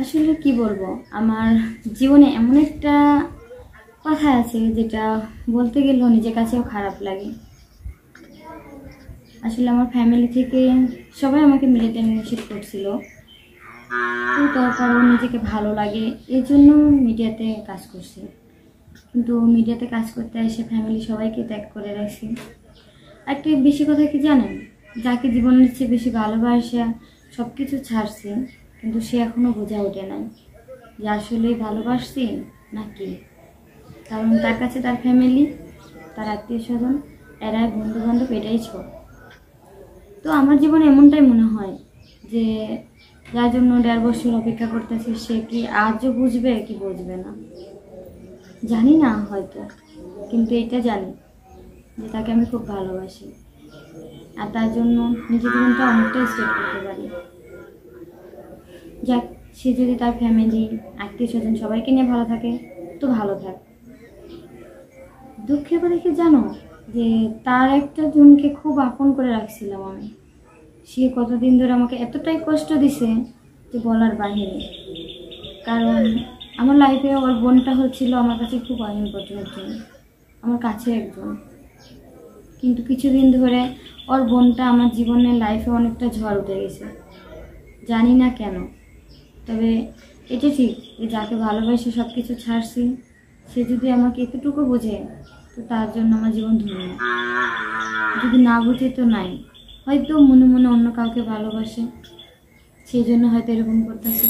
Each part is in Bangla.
আসলে কি বলবো, আমার জীবনে এমন একটা কথা আছে যেটা বলতে গেলেও নিজের কাছেও খারাপ লাগে। আসলে আমার ফ্যামিলি থেকে সবাই আমাকে মিডিয়াতে নিষেধ করছিল, তো তারপরও নিজেকে ভালো লাগে এই জন্য মিডিয়াতে কাজ করছি। কিন্তু মিডিয়াতে কাজ করতে এসে ফ্যামিলি সবাইকে ত্যাগ করে রাখছি। একটা বেশি কথা কি জানেন, যাকে জীবনের চেয়ে বেশি ভালোবাসা সব কিছু ছাড়ছি, কিন্তু সে এখনও বোঝা ওঠে নাই যে আসলেই ভালোবাসছি নাকি। কারণ তার কাছে তার ফ্যামিলি, তার আত্মীয় স্বজন, এরাই বন্ধু বান্ধব, এটাই সব। তো আমার জীবনে এমনটাই মনে হয় যে যার জন্য 1.5 বছর অপেক্ষা করতেছি, সে কি আজও বুঝবে কি বুঝবে না জানি না হয়তো, কিন্তু এটা জানি যে তাকে আমি খুব ভালোবাসি, আর তার জন্য নিজের জীবনটা অনেকটাই স্ট্রেট করতে পারি। যাক, সে যদি তার ফ্যামিলি, আত্মীয় স্বজন সবাইকে নিয়ে ভালো থাকে তো ভালো থাক। দুঃখের কথা কি জানো, যে তার একটা জনকে খুব আপন করে রাখছিলাম আমি। সে কতদিন ধরে আমাকে এতটাই কষ্ট দিছে যে বলার বাহিরে। কারণ আমার লাইফে ওর বোনটা হচ্ছিল আমার কাছে খুব ইম্পর্টেন্ট একজন, আমার কাছে একজন। কিন্তু কিছুদিন ধরে ওর বোনটা আমার জীবনের লাইফে অনেকটা ঝড় উঠে গেছে, জানি না কেন। তবে এটা ঠিক যে যাকে ভালোবাসে সব কিছু ছাড়ছি, সে যদি আমাকে এতটুকু বোঝে তো তার জন্য আমার জীবন ধন্য। যদি না বুঝে তো নাই, হয়তো মনে মনে অন্য কাউকে ভালোবাসে, সেই জন্য হয়তো এরকম করতেছে।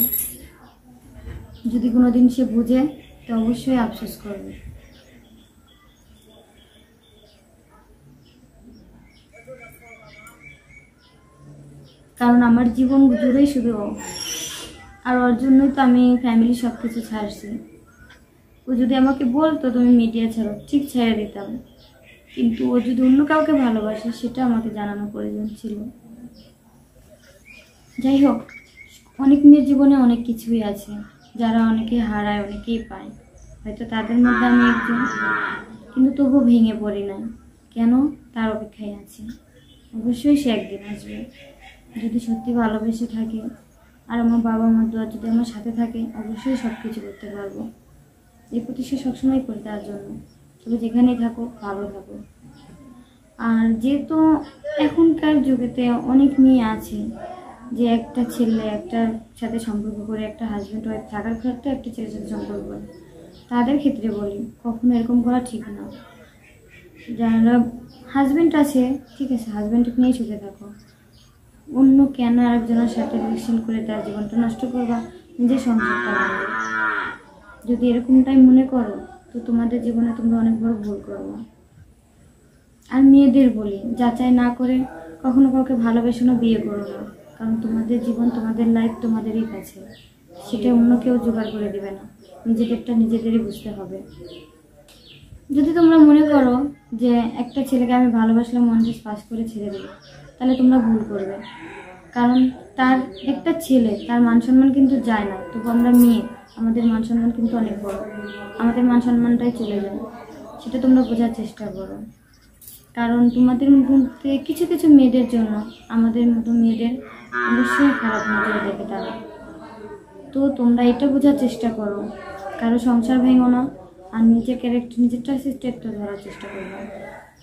যদি কোনোদিন সে বুঝে তো অবশ্যই আফসোস করবে। কারণ আমার জীবন জুড়েই শুধু ও, আর ওর জন্যই তো আমি ফ্যামিলি সব কিছু ছাড়ছি। ও যদি আমাকে বলতো তুমি মিডিয়া ছাড়ো, ঠিক ছেড়ে দিতাম। কিন্তু ও যদি অন্য কাউকে ভালোবাসে সেটা আমাকে জানানো প্রয়োজন ছিল। যাই হোক, অনেক মেয়ের জীবনে অনেক কিছুই আছে, যারা অনেকে হারায় অনেকেই পায়, হয়তো তাদের মধ্যে আমি একজন। কিন্তু তবুও ভেঙে পড়ি না, কেন? তার অপেক্ষায় আছি। অবশ্যই সে একদিন আসবে, যদি সত্যি ভালোবেসে থাকে। আর আমার বাবা মার দোয়া যদি আমার সাথে থাকে, অবশ্যই সব কিছু করতে পারবো। এই প্রতিষ্ঠা সবসময় করি তার জন্য। তবে যেখানেই থাকো ভালো থাকো। আর যেহেতু এখনকার যুগেতে অনেক মেয়ে আছে যে একটা ছেলে একটার সাথে সম্পর্ক করে, একটা হাজব্যান্ড ওয়াইফ থাকার ক্ষেত্রে একটা ছেলের সাথে সম্পর্ক করে, তাদের ক্ষেত্রে বলি কখনো এরকম করা ঠিক না। যারা হাজব্যান্ড আছে, ঠিক আছে, হাজব্যান্ডকে নিয়ে সুখে থাকো। অন্য কেন আরেকজনের সাথে রিলেশন করে তার জীবনটা নষ্ট করবা, নিজের সংসারটা ভাঙবে। যদি এরকমটাই মনে করো তো তোমাদের জীবনে তোমরা অনেক বড় ভুল করবো। আর মেয়েদের বলি, যাচাই না করে কখনো কাউকে ভালোবেসো না, বিয়ে করো না। কারণ তোমাদের জীবন, তোমাদের লাইফ তোমাদেরই কাছে, সেটা অন্য কেউ জোগাড় করে দেবে না। নিজেদেরটা নিজেদেরই বুঝতে হবে। যদি তোমরা মনে করো যে একটা ছেলেকে আমি ভালোবাসলাম, মনটা পাস করে ছেড়ে দেবো, তাহলে তোমরা ভুল করবে। কারণ তার একটা ছেলে, তার মান সম্মান কিন্তু যায় না। তবু আমরা মেয়ে, আমাদের মান সম্মান কিন্তু অনেক বড়, আমাদের মান সম্মানটাই চলে যায়। সেটা তোমরা বোঝার চেষ্টা করো। কারণ তোমাদের মধ্যে কিছু কিছু মেয়েদের জন্য আমাদের মতো মেয়েদের অবশ্যই খারাপ নজরে দেখে তারা। তো তোমরা এটা বোঝার চেষ্টা করো, কারো সংসার ভেঙো না, আর নিজের ক্যারেক্টার, নিজেরটা স্টেপটা ধরার চেষ্টা করবে।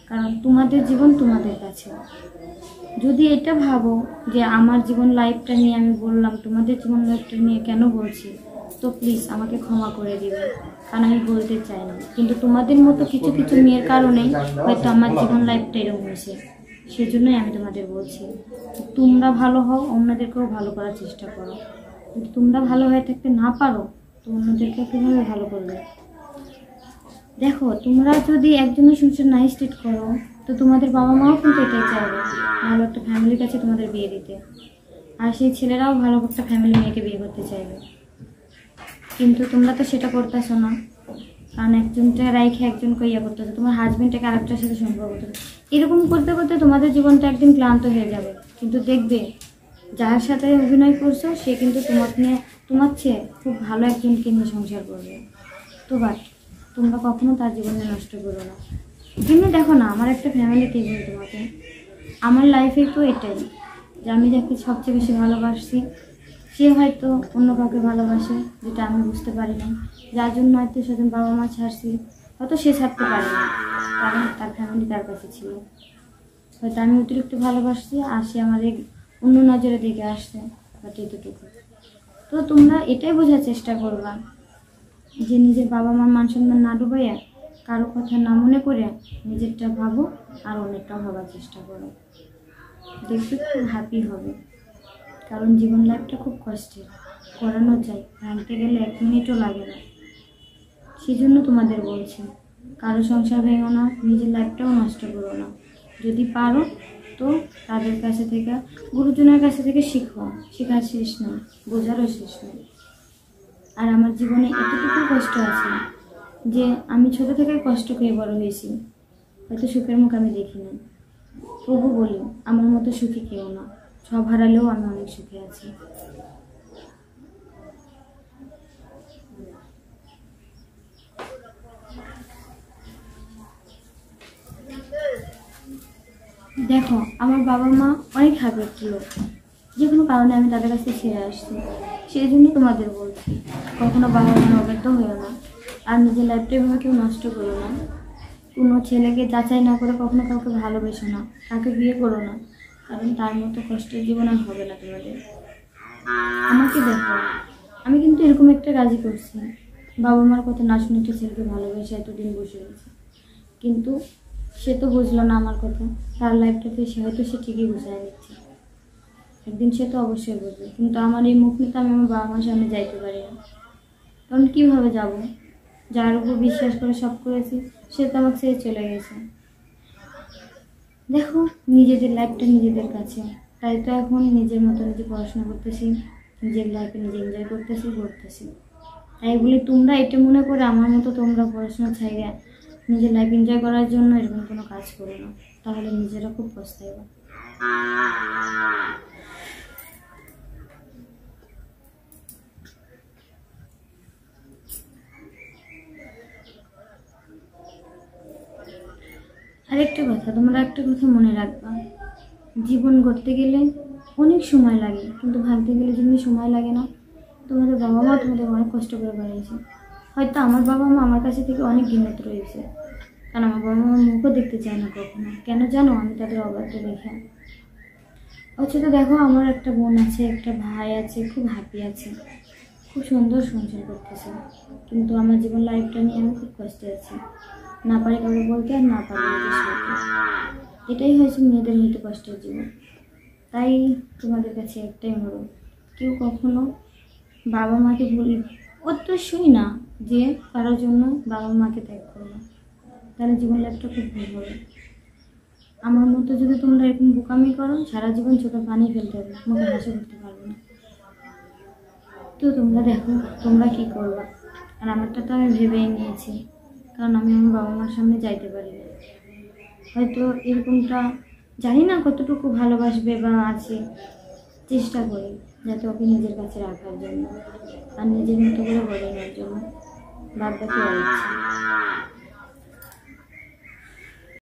কারণ তোমাদের জীবন তোমাদের কাছে। যদি এটা ভাবো যে আমার জীবন লাইফটা নিয়ে আমি বললাম, তোমাদের জীবন লাইফটা নিয়ে কেন বলছি, তো প্লিজ আমাকে ক্ষমা করে দিবে, কারণ আমি বলতে চাই না। কিন্তু তোমাদের মতো কিছু কিছু মেয়ের কারণেই হয়তো আমার জীবন লাইফটা এরকম হয়েছে, সেজন্যই আমি তোমাদের বলছি তোমরা ভালো হও, অন্যদেরকেও ভালো করার চেষ্টা করো। যদি তোমরা ভালো হয়ে থাকতে না পারো তো অন্যদেরকে কীভাবে ভালো করবে? দেখো, তোমরা যদি একজনের সংসার নাই স্ট্রেট করো তো তোমাদের বাবা মাও কিন্তু এটাই চাইবে, ভালো একটা ফ্যামিলির কাছে তোমাদের বিয়ে দিতে। আর সেই ছেলেরাও ভালো একটা ফ্যামিলি মেয়েকে বিয়ে করতে চাইবে। কিন্তু তোমরা তো সেটা করতেছো না, কারণ একজনটা রাইখে একজনকে ইয়ে করতেছো, তোমার হাজবেন্ডটাকে আরেকটার সাথে সম্পর্ক করতেছো। এরকম করতে করতে তোমাদের জীবনটা একদিন ক্লান্ত হয়ে যাবে। কিন্তু দেখবে যার সাথে অভিনয় করছো সে কিন্তু তোমার চেয়ে খুব ভালো একজনকে নিয়ে সংসার করবে। তো বাট তোমরা কখনো তার জীবনে নষ্ট করো না। কিন্তু দেখো না, আমার একটা ফ্যামিলি কি বলি তোমাকে, আমার লাইফে তো এটাই যে আমি যাকে সবচেয়ে বেশি ভালোবাসছি সে হয়তো অন্য কাউকে ভালোবাসে, যেটা আমি বুঝতে পারি না, যার জন্য হয়তো সেদিন বাবা মা ছাড়ছি, হয়তো সে ছাড়তে পারে না, কারণ তার ফ্যামিলি তার কাছে ছিল। হয়তো আমি অতিরিক্ত ভালোবাসছি আর সে আমার অন্য নজরে দেখে আসছে, বাট এতটুকু। তো তোমরা এটাই বোঝার চেষ্টা করবা যে নিজের বাবা মার মান সম্মান না ডুবাইয়া, কারো কথা না মনে করে নিজেরটা ভাবো আর অনেকটা ভাবার চেষ্টা করো, দেখবে খুব হ্যাপি হবে। কারণ জীবন লাইফটা খুব কষ্টের, করানো যায়, ভাঙতে গেলে 1 মিনিটও লাগে না। সেই জন্য তোমাদের বলছি, কারো সংসার ভেঙো না, নিজের লাইফটাও নষ্ট করো না। যদি পারো তো তাদের কাছে থেকে, গুরুজনের কাছে থেকে শিখো, শেখার শেষ নেই, বোঝারও শেষ নেই। আর আমার জীবনে এতটুকু কষ্ট আছে যে আমি ছোট থেকে কষ্ট পেয়ে বড় হয়েছি, হয়তো সুখের মুখ আমি দেখি না। তবু বলি, আমার মতো সুখী কেউ না, সব হারালেও আমি অনেক সুখে আছি। দেখো, আমার বাবা মা অনেক হ্যাপির লোক, যে কোনো কারণে আমি তাদের কাছে ছেড়ে আসছি। সেই জন্য তোমাদের বলছি, কখনো বাবা মার অব্যর্থ হয়েও না, আর নিজের লাইফটা এভাবে কেউ নষ্ট করো না। কোনো ছেলেকে যাচাই না করে কখনো কাউকে ভালোবেসো না, কাউকে বিয়ে করো না, কারণ তার মতো কষ্টের জীবন আর হবে না তোমাদের। আমাকে দেখো, আমি কিন্তু এরকম একটা কাজই করছি, বাবা মার কথা না শুনে একটা ছেলেকে ভালোবেসে এতদিন বসে রয়েছে, কিন্তু সে তো বুঝলো না আমার কথা। তার লাইফটাতে সে হয়তো সে ঠিকই বুঝাই নিচ্ছে, একদিন সে তো অবশ্যই বুঝবে। কিন্তু আমার এই মুখ নিয়ে তো আমি আমার বাবা মার সামনে যাইতে পারি না, কারণ কীভাবে যাব? যার উপর বিশ্বাস করে সব করেছি সে তো আমাকে ছেড়ে চলে গেছে। দেখো, নিজেদের লাইফটা নিজেদের কাছে, তাই তো এখন নিজের মতো নিজে পড়াশোনা করতেছি, নিজের লাইফে নিজে এনজয় করতেছি। তাই বলি তোমরা এটা মনে করে আমার মতো তোমরা পড়াশোনা ছাইড়া নিজের লাইফ এনজয় করার জন্য এরকম কোনো কাজ করো না, তাহলে নিজেরা খুব পস্তাইবা। আরেকটা কথা, তোমরা একটা কথা মনে রাখবা, জীবন গড়তে গেলে অনেক সময় লাগে, কিন্তু ভাবতে গেলে যেমনি সময় লাগে না। তোমাদের বাবা মা তোমাদের অনেক কষ্ট করে বাড়িয়েছে, হয়তো আমার বাবা মা আমার কাছে থেকে অনেক ঘৃণিত রয়েছে, কারণ আমার বাবা মার মুখও দেখতে চায় না কখনো। কেন জানো? আমি তাদের অবাধ্য দেখে। অথচ দেখো, আমার একটা বোন আছে, একটা ভাই আছে, খুব হ্যাপি আছে, খুব সুন্দর সংসার করতেছে, কিন্তু আমার জীবন লাইফটা নিয়ে আমি খুব কষ্টে আছি, না পারি কাউকে বলতে আর না পারি নিজের সাথে। এটাই হয়েছে মেয়েদের হয়তো কষ্টের জীবন। তাই তোমাদের কাছে একটাই অনুরোধ, কেউ কখনো বাবা মাকে অবশ্যই না যে কারোর জন্য বাবা মাকে ত্যাগ করবো, তাহলে জীবন লাইফটা খুব ভুল হবে। আমার মতো যদি তোমরা এরকম বোকামি করো, সারা জীবন চোখে পানি ফেলতে হবে, মুখে হাসি করতে পারবে না। তো তোমরা দেখো তোমরা কি করবা। আর আমারটা তো আমি ভেবেই নিয়েছি, কারণ আমি আমার বাবা মার সামনে যাইতে পারি না। হয়তো এরকমটা জানি না কতটুকু ভালোবাসবে বা আছে, চেষ্টা করি যাতে ওকে নিজের কাছে রাখার জন্য আর নিজের মতো করে বলে নেওয়ার জন্য, বাদ বাকি আর ইচ্ছে।